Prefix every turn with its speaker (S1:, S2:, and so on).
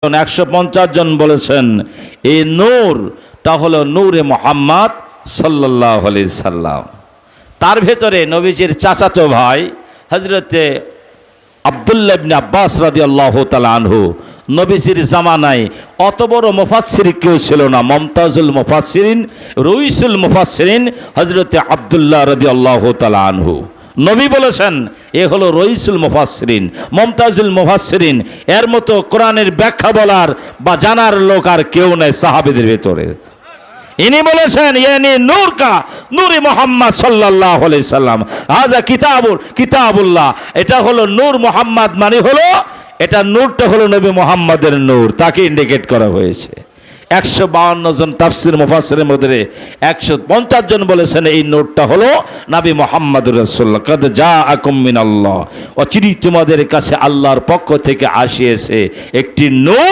S1: 150 জন বলেছেন এই নূরটা হলো নূরে মুহাম্মদ সাল্লাল্লাহু আলাইহি সাল্লাম। তার ভেতরে নবীজির চাচাতো ভাই হযরতে আব্দুল্লাহ ইবনে আব্বাস রাদিয়াল্লাহু তাআলা আনহু, নবীজির জামানায় অত বড় মুফাসসির কেউ ছিল না। মুমতাজুল মুফাসসিরিন, রইসুল মুফাসসিরিন হযরতে আব্দুল্লাহ রাদিয়াল্লাহু তাআলা আনহু। নবী বলেছেন এ হলো রইসুল মুফাসসিরিন, মুমতাজুল মুফাসসিরিন। এর মতো কোরআনের ব্যাখ্যা বলার বা জানার লোক আর কেউ নাই সাহাবীদের ভেতরে। ইনি বলেছেন ইয়ানি নূর কা নূরে মুহাম্মদ সাল্লাল্লাহু আলাইহি সাল্লাম, হাযা কিতাবুল্লাহ। এটা হলো নূর মুহাম্মদ, মানে হলো এটা নূরটা হলো নবী মুহাম্মদের নূর, তাকে ইন্ডিকেট করা হয়েছে। 152 জন তাফসীর মুফাসসিরের মধ্যে 150 জন বলেছেন এই নূরটা হলো নবী মুহাম্মদুর রাসূলুল্লাহ। কাদ জাআকুম মিনাল্লাহ, অচিরেই তোমাদের কাছে আল্লাহর পক্ষ থেকে আসিয়েছে একটি নূর।